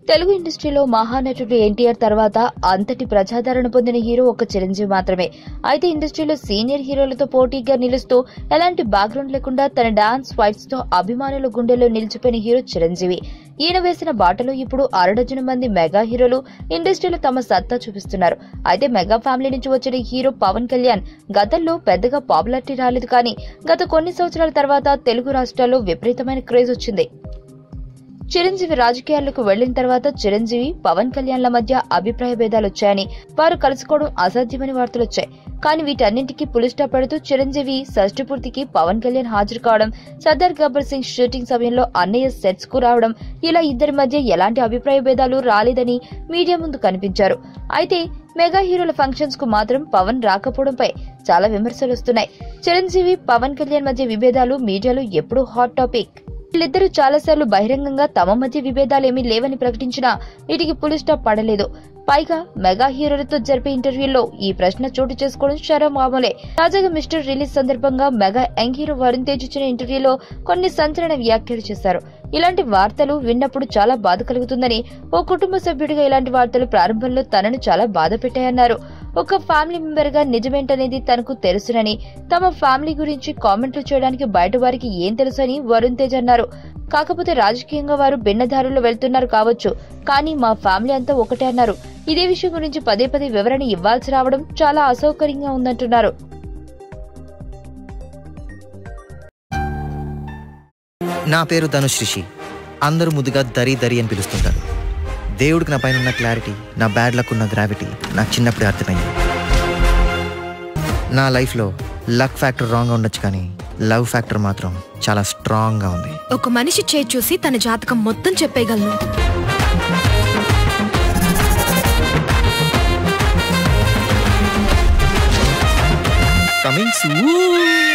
తెలుగు ఇండస్ట్రీలో మహానటుడు ఎన్టీఆర్ తర్వాత అంతటి ప్రజాదరణ పొందిన హీరో ఒక చిరంజీవి మాత్రమే. అయితే ఇండస్ట్రీలో సీనియర్ హీరోలతో పోటీగా నిలుస్తూ ఎలాంటి బ్యాక్గ్రౌండ్ లేకుండా తన డాన్స్ ఫైట్స్ తో అభిమానుల గుండెల్లో నిలిచిపోయిన హీరో చిరంజీవి. ఈయన వేసిన బాటలో ఇప్పుడు అరడజను మంది మెగా హీరోలు ఇండస్ట్రీలో తమ సత్తా చూపిస్తున్నారు. అయితే మెగా ఫ్యామిలీ నుంచి వచ్చిన హీరో పవన్ కళ్యాణ్ గతంలో పెద్దగా పాపులారిటీ రాలేదు, కానీ గత కొన్ని సంవత్సరాల తర్వాత తెలుగు రాష్ట్రాల్లో విపరీతమైన క్రేజ్ వచ్చింది. చిరంజీవి రాజకీయాలకు వెళ్లిన తర్వాత చిరంజీవి పవన్ కళ్యాణ్ల మధ్య అభిప్రాయ భేదాలు వచ్చాయని, వారు కలుసుకోవడం అసాధ్యమని వార్తలొచ్చాయి. కానీ వీటన్నింటికీ పులి స్టాప్ పెడుతూ చిరంజీవి షష్ఠి పూర్తికి పవన్ కళ్యాణ్ హాజరు కావడం, సర్దార్ గబ్బర్ సింగ్ షూటింగ్ సమయంలో అన్నయ్య సెట్స్ కు రావడం, ఇలా ఇద్దరి మధ్య ఎలాంటి అభిప్రాయ భేదాలు రాలేదని మీడియా ముందు కనిపించారు. అయితే మెగా హీరోల ఫంక్షన్స్ కు మాత్రం పవన్ రాకపోవడంపై చాలా విమర్శలు వస్తున్నాయి. చిరంజీవి పవన్ కళ్యాణ్ మధ్య విభేదాలు మీడియాలో ఎప్పుడూ హాట్ టాపిక్. వీళ్ళిద్దరూ చాలాసార్లు బహిరంగంగా తమ మధ్య విభేదాలేమీ లేవని ప్రకటించినా వీటికి పులి స్టాప్ పడలేదు. పైగా మెగా హీరోలతో జరిపే ఇంటర్వ్యూల్లో ఈ ప్రశ్న చోటు చేసుకోవడం శరమామూలే. తాజాగా మిస్టర్ రిలీజ్ సందర్భంగా mega young hero Varun Tej ఇచ్చిన ఇంటర్వ్యూలో కొన్ని సంచలన వ్యాఖ్యలు చేశారు. ఇలాంటి వార్తలు విన్నప్పుడు చాలా బాధ కలుగుతుందని, ఓ కుటుంబ సభ్యుడిగా ఇలాంటి వార్తలు ప్రారంభంలో తనను చాలా బాధ పెట్టాయన్నారు. ఒక ఫ్యామిలీ మెంబర్ గా నిజమేంటనేది తనకు తెలుసునని, తమ ఫ్యామిలీ గురించి కామెంట్లు చేయడానికి బయట వారికి ఏం తెలుసని వరుణ్ తేజ్ అన్నారు. కాకపోతే రాజకీయంగా వారు భిన్నదారుల్లో వెళ్తున్నారు కావచ్చు, కానీ మా ఫ్యామిలీ అంతా ఒకటే అన్నారు. ఇదే విషయం గురించి పదే పదే వివరణ ఇవ్వాల్సి రావడం చాలా అసౌకర్యంగా ఉందంటున్నారు. నా పేరు ధనుష్ రిషి. అందరూ ముద్దుగా దరి దరి అని పిలుస్తుంటారు. దేవుడికి నా పైన ఉన్న క్లారిటీ, నా బ్యాడ్ లక్ ఉన్న గ్రావిటీ నాకు చిన్నప్పుడే అర్థమైంది. నా లైఫ్లో లక్ ఫ్యాక్టర్ రాంగ్గా ఉండొచ్చు, కానీ లవ్ ఫ్యాక్టర్ మాత్రం చాలా స్ట్రాంగ్గా ఉంది. ఒక మనిషి చేయి చూసి తన జాతకం మొత్తం చెప్పేయగలను. Coming soon.